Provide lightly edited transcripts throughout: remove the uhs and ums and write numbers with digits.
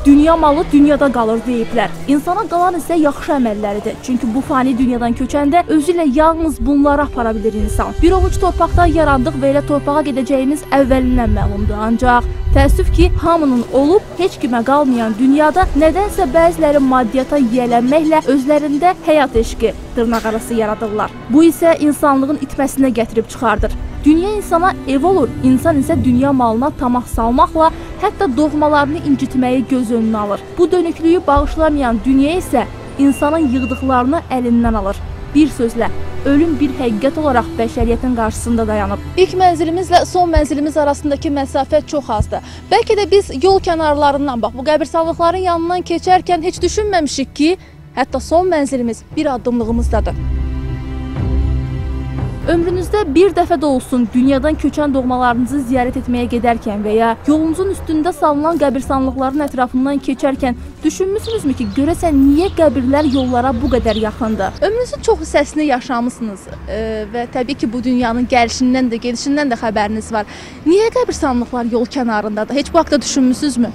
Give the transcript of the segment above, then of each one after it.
dünya malı dünyada qalır deyiblər. İnsana qalan isə yaxşı əməlləridir. Çünki bu fani dünyadan köçəndə özü ilə yalnız bunları apara bilir insan. Bir ovuc torpaqdan yarandıq və elə torpağa gedəcəyimiz əvvəlindən məlumdur. Ancaq təəssüf ki, hamının olub, heç kimə qalmayan dünyada nədənsə bəziləri maddiyyata yiyələnməklə özlərində həyat eşqi, dırnaqarası yaradırlar. Bu isə insanlığın itməsinə gətirib çıxardır. Dünya insana ev olur, insan isə dünya malına tamah salmaqla hətta doğmalarını incitməyi göz önünə alır. Bu dönüklüyü bağışlamayan dünya isə insanın yığdıqlarını əlindən alır. Bir sözlə, ölüm bir həqiqət olaraq bəşəriyyətin qarşısında dayanıb. İlk mənzilimizlə son mənzilimiz arasındakı məsafə çox azdır. Bəlkə də biz yol kənarlarından, bax bu qəbirstanlıqların yanından keçərkən heç düşünməmişik ki, hətta son mənzilimiz bir addımlığımızdadır. Ömrünüzdə bir dəfə də olsun dünyadan köçən doğmalarınızı ziyarət etməyə gedərkən və ya yolunuzun üstündə salınan qəbirstanlıqların ətrafından keçərkən düşünmüsünüzmü ki, görəsən niyə qəbirlər yollara bu qədər yaxındır? Ömrünüzün çox hissəsini yaşamısınız və təbii ki, bu dünyanın gəlişindən də, gedişindən də xəbəriniz var. Niyə qəbirstanlıqlar yol kənarındadır? Heç bu haqda düşünmüsünüzmü?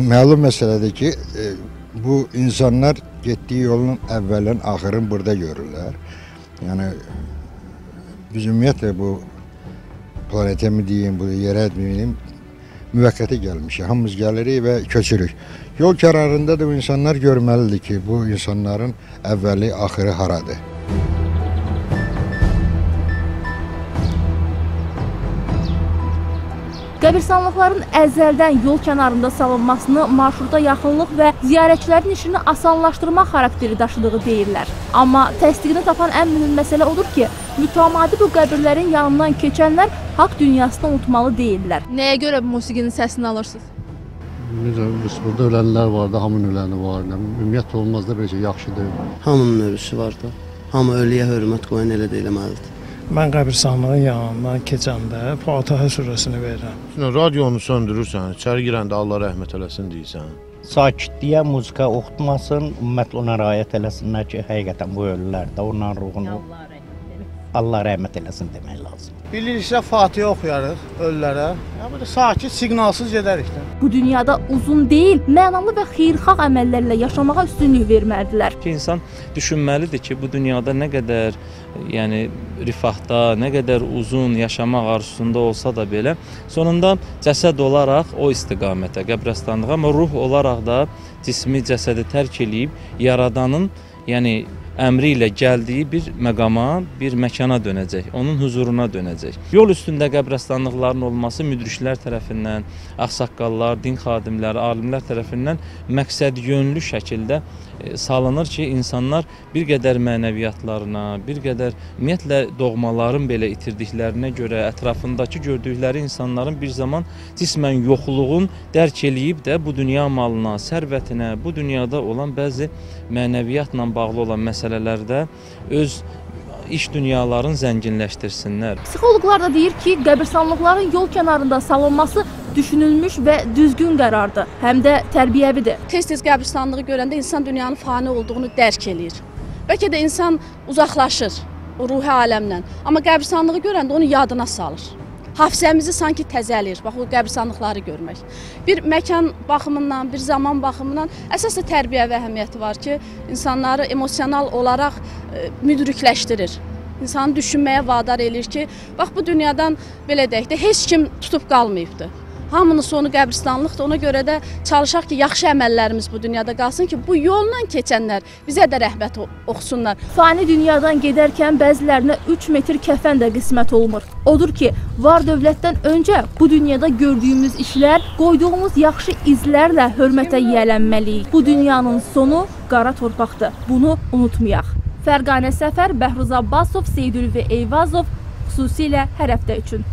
Məlum məsələdir ki, bu insanlar getdiyi yolun əvvələn axırın burada görürlər. Yəni, biz ümumiyyətlə bu planetə mi deyim, bu yerə deyim, müvəqqəti gəlmişik. Hamımız gəlirik və köçürük. Yol kənarında da bu insanlar görməlidir ki, bu insanların əvvəli, axırı haradır. Qəbirstanlıqların əzəldən yol kənarında salınmasını marşruta yaxınlıq və ziyarətçilərin işini asanlaşdırmaq xarakteri daşıdığı deyirlər. Amma təsdiqini tapan ən mühüm məsələ odur ki, mütəmadi bu qəbirlərin yanından keçənlər haqq dünyasını unutmalı deyirlər. Nəyə görə bu musiqinin səsini alırsınız? Burada ölənlər var da, hamının öləni var. Ümumiyyətlə olmaz da belə yaxşı deyil. Hamının ölüsü var da. Hamı ölüyə hörmət qoyan elə də eləməlidir. Mən qəbirstanlığın yanından keçəndə Fatihə surəsini verirəm. Radionu söndürürsən, içəri girəndə Allah rəhmət eləsin deyirsən. Sakitliyə muzika oxutmasın, ümumiyyətlə ona riayət eləsinlər ki, həqiqətən bu ölülər də onların ruhunu Allah rəhmət eləsin demək lazım. Bilirsə Fatihə oxuyarıq ölülərə. Böyle sakit, siqnalsız gedərik də. Bu dünyada uzun deyil, mənalı və xeyirxah əməllərlə yaşamağa üstünlük verməlidirlər. İnsan düşünməlidir ki, bu dünyada nə qədər rifahda, nə qədər uzun yaşamaq arzusunda olsa da belə, sonunda cəsəd olaraq o istiqamətə, qəbirstanlığa, amma ruh olaraq da cismi cəsədi tərk eləyib, yaradanın, əmri ilə gəldiyi bir məqama, bir məkana dönəcək, onun huzuruna dönəcək. Yol üstündə qəbirstanlıqların olması müdriklər tərəfindən, ağsaqqallar, din xadimləri, alimlər tərəfindən məqsəd yönlü şəkildə salınır ki, insanlar bir qədər mənəviyyatlarına, bir qədər ümumiyyətlə doğmaların belə itirdiklərinə görə ətrafındakı gördükləri insanların bir zaman cismən yoxluğun dərk eləyib də bu dünya malına, sərvətinə, bu dünyada olan bəzi mənəviyyatla bağlı olan məsələlərdə öz iş dünyalarını zənginləşdirsinlər. Psixoloqlar da deyir ki, qəbirstanlıqların yol kənarında salınması düşünülmüş və düzgün qərardır, həm də tərbiyəvidir. Tez-tez qəbirstanlığı görəndə insan dünyanın fani olduğunu dərk eləyir. Bəlkə də insan uzaqlaşır o ruhi aləmdən, amma qəbirstanlığı görəndə onu yadına salır. Hafizəmizi sanki təzələyir, bax o qəbirstanlıqları görmək. Bir məkan baxımından, bir zaman baxımından əsasda tərbiyəvi əhəmiyyəti var ki, insanları emosional olaraq müdrikləşdirir. İnsanı düşünməyə vadar eləyir ki, bax bu dünyadan belə deyək də heç kim tutub qalmayıbdır. Hamının sonu qəbirstanlıqdır, ona görə də çalışaq ki, yaxşı əməllərimiz bu dünyada qalsın ki, bu yolla keçənlər bizə də rəhmət oxusunlar. Fani dünyadan gedərkən bəzilərinə 3 metr kəfən də qismət olmur. Odur ki, var dövlətdən öncə bu dünyada gördüyümüz işlər, qoyduğumuz yaxşı izlərlə hörmətə yiyələnməliyik. Bu dünyanın sonu qara torpaqdır. Bunu unutmayaq. Fərqanə Səfər, Bəhruz Abbasov, Seydülvi Eyvazov, xüsusilə hər həftə üçün.